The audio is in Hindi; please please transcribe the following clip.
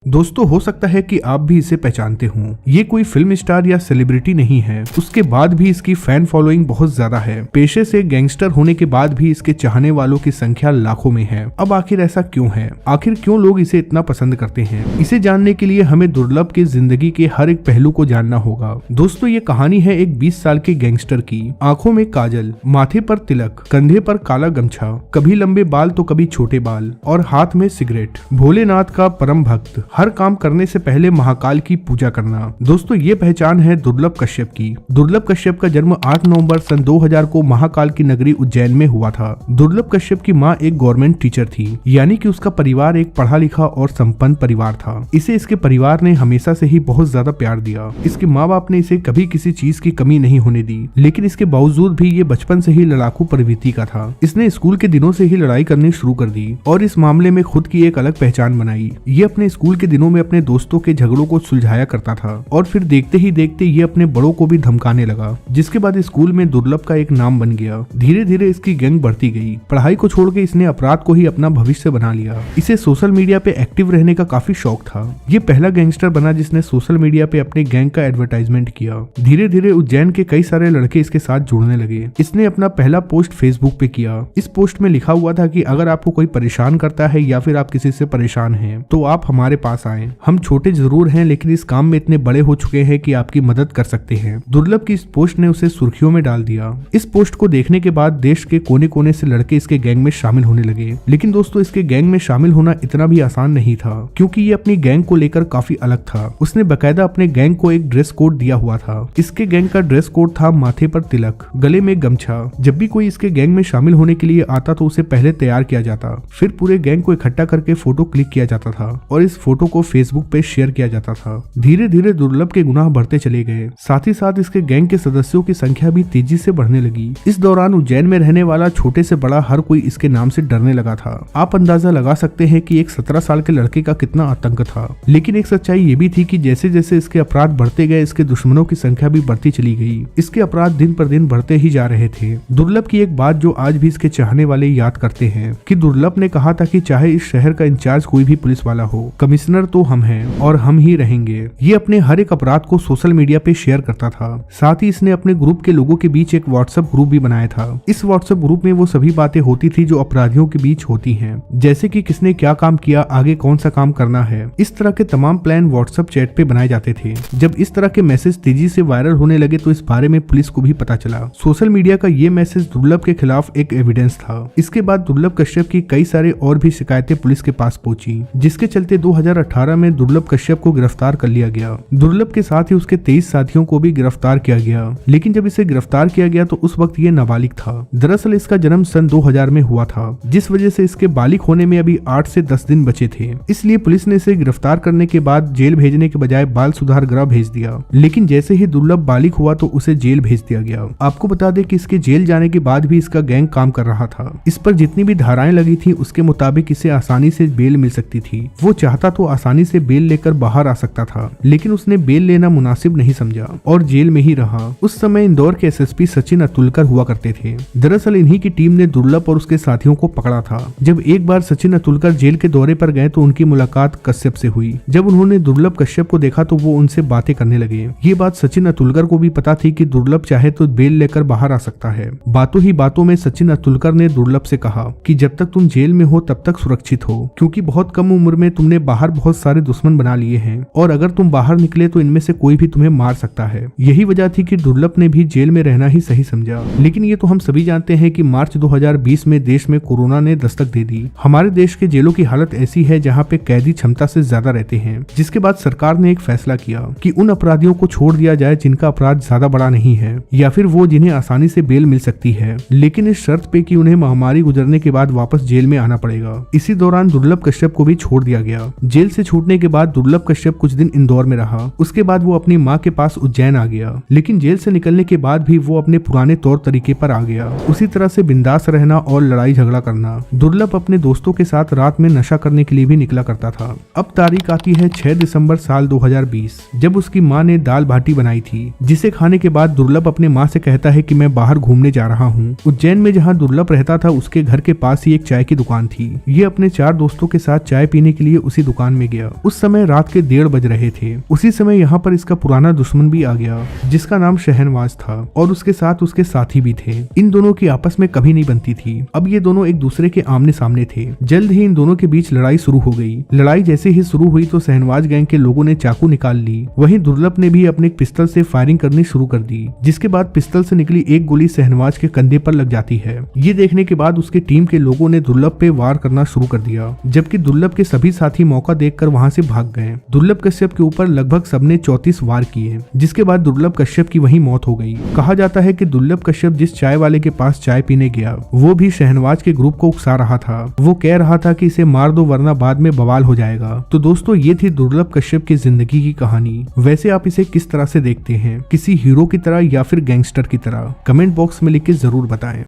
दोस्तों हो सकता है कि आप भी इसे पहचानते हों। ये कोई फिल्म स्टार या सेलिब्रिटी नहीं है, उसके बाद भी इसकी फैन फॉलोइंग बहुत ज्यादा है। पेशे से गैंगस्टर होने के बाद भी इसके चाहने वालों की संख्या लाखों में है। अब आखिर ऐसा क्यों है? आखिर क्यों लोग इसे इतना पसंद करते हैं? इसे जानने के लिए हमें दुर्लभ की जिंदगी के हर एक पहलू को जानना होगा। दोस्तों ये कहानी है एक 20 साल के गैंगस्टर की। आंखों में काजल, माथे पर तिलक, कंधे पर काला गमछा, कभी लंबे बाल तो कभी छोटे बाल और हाथ में सिगरेट। भोलेनाथ का परम भक्त, हर काम करने से पहले महाकाल की पूजा करना। दोस्तों ये पहचान है दुर्लभ कश्यप की। दुर्लभ कश्यप का जन्म 8 नवंबर सन 2000 को महाकाल की नगरी उज्जैन में हुआ था। दुर्लभ कश्यप की मां एक गवर्नमेंट टीचर थी, यानी कि उसका परिवार एक पढ़ा लिखा और संपन्न परिवार था। इसे इसके परिवार ने हमेशा से ही बहुत ज्यादा प्यार दिया। इसके माँ बाप ने इसे कभी किसी चीज की कमी नहीं होने दी, लेकिन इसके बावजूद भी ये बचपन से ही लड़ाकू प्रवृत्ति का था। इसने स्कूल के दिनों से ही लड़ाई करनी शुरू कर दी और इस मामले में खुद की एक अलग पहचान बनाई। ये अपने स्कूल के दिनों में अपने दोस्तों के झगड़ों को सुलझाया करता था और फिर देखते ही देखते ये अपने बड़ों को भी धमकाने लगा, जिसके बाद स्कूल में दुर्लभ का एक नाम बन गया। धीरे धीरे इसकी गैंग बढ़ती गई। पढ़ाई को छोड़ के इसने अपराध को ही अपना भविष्य बना लिया। इसे सोशल मीडिया पे एक्टिव रहने का काफी शौक था। ये पहला गैंगस्टर बना जिसने सोशल मीडिया पे अपने गैंग का एडवर्टाइजमेंट किया। धीरे धीरे उज्जैन के कई सारे लड़के इसके साथ जुड़ने लगे। इसने अपना पहला पोस्ट फेसबुक पे किया। इस पोस्ट में लिखा हुआ था कि अगर आपको कोई परेशान करता है या फिर आप किसी से परेशान हैं, तो आप हमारे पास आएं। हम छोटे जरूर हैं, लेकिन इस काम में इतने बड़े हो चुके हैं कि आपकी मदद कर सकते हैं। दुर्लभ की इस पोस्ट ने उसे सुर्खियों में डाल दिया। इस पोस्ट को देखने के बाद देश के कोने कोने से लड़के इसके गैंग में शामिल होने लगे। लेकिन दोस्तों इसके गैंग में शामिल होना इतना भी आसान नहीं था, क्योंकि ये अपनी गैंग को लेकर काफी अलग था। उसने बकायदा अपने गैंग को एक ड्रेस कोड दिया हुआ था। इसके गैंग का ड्रेस कोड था माथे पर तिलक, गले में गमछा। जब भी कोई इसके गैंग में शामिल होने के लिए आता तो उसे पहले तैयार किया जाता, फिर पूरे गैंग को इकट्ठा करके फोटो क्लिक किया जाता था और इस फोटो को फेसबुक पे शेयर किया जाता था। धीरे धीरे दुर्लभ के गुनाह बढ़ते चले गए। साथ ही साथ इसके गैंग के सदस्यों की संख्या भी तेजी से बढ़ने लगी। इस दौरान उज्जैन में रहने वाला छोटे से बड़ा हर कोई इसके नाम से डरने लगा था। आप अंदाजा लगा सकते हैं कि एक 17 साल के लड़के का कितना आतंक था। लेकिन एक सच्चाई ये भी थी कि जैसे जैसे इसके अपराध बढ़ते गए, इसके दुश्मनों की संख्या भी बढ़ती चली गई। इसके अपराध दिन पर दिन बढ़ते ही जा रहे थे। दुर्लभ की एक बात जो आज भी इसके चाहने वाले याद करते हैं कि दुर्लभ ने कहा था कि चाहे इस शहर का इंचार्ज कोई भी पुलिस वाला हो, कमिश्नर तो हम हैं और हम ही रहेंगे। ये अपने हर एक अपराध को सोशल मीडिया पे शेयर करता था। साथ ही इसने अपने ग्रुप के लोगों के बीच एक व्हाट्सएप ग्रुप भी बनाया था। इस व्हाट्सएप ग्रुप में वो सभी बातें होती थी जो अपराधियों के बीच होती हैं, जैसे कि किसने क्या काम किया, आगे कौन सा काम करना है। इस तरह के तमाम प्लान व्हाट्सएप चैट पे बनाए जाते थे। जब इस तरह के मैसेज तेजी से वायरल होने लगे तो इस बारे में पुलिस को भी पता चला। सोशल मीडिया का ये मैसेज दुर्लभ के खिलाफ एक एविडेंस था। इसके बाद दुर्लभ कश्यप की कई सारे और भी शिकायतें पुलिस के पास पहुंची, जिसके चलते 2018 में दुर्लभ कश्यप को गिरफ्तार कर लिया गया। दुर्लभ के साथ ही उसके 23 साथियों को भी गिरफ्तार किया गया। लेकिन जब इसे गिरफ्तार किया गया तो उस वक्त ये नाबालिग था। दरअसल इसका जन्म सन 2000 में हुआ था, जिस वजह से इसके बालिग होने में अभी 8 से 10 दिन बचे थे। इसलिए पुलिस ने इसे गिरफ्तार करने के बाद जेल भेजने के बजाय बाल सुधार गृह भेज दिया। लेकिन जैसे ही दुर्लभ बालिग हुआ तो उसे जेल भेज दिया गया। आपको बता दें कि इसके जेल जाने के बाद भी इसका गैंग काम कर रहा था। इस पर जितनी भी धाराएं लगी थी उसके मुताबिक इसे आसानी से बेल मिल सकती थी। वो चाहता तो आसानी से बेल लेकर बाहर आ सकता था, लेकिन उसने बेल लेना मुनासिब नहीं समझा और जेल में ही रहा। उस समय इंदौर के एसएसपी सचिन अतुलकर हुआ करते थे। दरअसल इन्हीं की टीम ने दुर्लभ और उसके साथियों को पकड़ा था। जब एक बार सचिन अतुलकर जेल के दौरे पर गए तो उनकी मुलाकात कश्यप से हुई। जब उन्होंने दुर्लभ कश्यप को देखा तो वो उनसे बातें करने लगे। ये बात सचिन अतुलकर को भी पता थी कि दुर्लभ चाहे तो बेल लेकर बाहर आ सकता है। बातों ही बातों में सचिन अतुलकर ने दुर्लभ से कहा कि जब तक तुम जेल में हो तब तक सुरक्षित हो, क्योंकि बहुत कम उम्र में तुमने बाहर बहुत सारे दुश्मन बना लिए हैं और अगर तुम बाहर निकले तो इनमें से कोई भी तुम्हें मार सकता है। यही वजह थी कि दुर्लभ ने भी जेल में रहना ही सही समझा। लेकिन ये तो हम सभी जानते हैं कि मार्च 2020 में देश में कोरोना ने दस्तक दे दी। हमारे देश के जेलों की हालत ऐसी है जहाँ पे कैदी क्षमता से ज्यादा रहते हैं, जिसके बाद सरकार ने एक फैसला किया कि उन अपराधियों को छोड़ दिया जाए जिनका अपराध ज्यादा बड़ा नहीं है या फिर वो जिन्हें आसानी से बेल मिल सकती है, लेकिन इस शर्त पे कि उन्हें महामारी गुजरने के बाद वापस जेल में आना पड़ेगा। इसी दौरान दुर्लभ कश्यप को भी छोड़ दिया गया। जेल से छूटने के बाद दुर्लभ कश्यप कुछ दिन इंदौर में रहा। उसके बाद वो अपनी माँ के पास उज्जैन आ गया। लेकिन जेल से निकलने के बाद भी वो अपने पुराने तौर तरीके पर आ गया, उसी तरह से बिंदास रहना और लड़ाई झगड़ा करना। दुर्लभ अपने दोस्तों के साथ रात में नशा करने के लिए भी निकला करता था। अब तारीख आती है 6 दिसंबर साल 2020, जब उसकी माँ ने दाल बाटी बनाई थी, जिसे खाने के बाद दुर्लभ अपने माँ से कहता है कि मैं बाहर घूमने जा रहा हूँ। उज्जैन में जहाँ दुर्लभ रहता था उसके घर के पास ही एक चाय की दुकान थी। ये अपने 4 दोस्तों के साथ चाय पीने के लिए उसी दुकान में गया। उस समय रात के 1:30 बज रहे थे। उसी समय यहाँ पर इसका पुराना दुश्मन भी आ गया जिसका नाम शहनवाज था और उसके साथ उसके साथी भी थे। इन दोनों की आपस में कभी नहीं बनती थी। अब ये दोनों एक दूसरे के आमने सामने थे। जल्द ही इन दोनों के बीच लड़ाई शुरू हो गई। लड़ाई जैसे ही शुरू हुई तो शहनवाज गैंग के लोगों ने चाकू निकाल ली। वहीं दुर्लभ ने भी अपने पिस्टल से फायरिंग करनी शुरू कर दी, जिसके बाद पिस्टल से निकली एक गोली शहनवाज के कंधे पर लग जाती है। ये देखने के बाद उसके टीम के लोगों ने दुर्लभ पे वार करना शुरू कर दिया, जबकि दुर्लभ के सभी साथी मौका देखकर वहां से भाग गए। दुर्लभ कश्यप के ऊपर लगभग सबने 34 वार किए, जिसके बाद दुर्लभ कश्यप की वहीं मौत हो गई। कहा जाता है कि दुर्लभ कश्यप जिस चाय वाले के पास चाय पीने गया वो भी शहनवाज के ग्रुप को उकसा रहा था। वो कह रहा था कि इसे मार दो वरना बाद में बवाल हो जाएगा। तो दोस्तों ये थी दुर्लभ कश्यप की जिंदगी की कहानी। वैसे आप इसे किस तरह से देखते हैं, किसी हीरो की तरह या फिर गैंगस्टर की तरह? कमेंट बॉक्स में लिख के जरूर बताएं।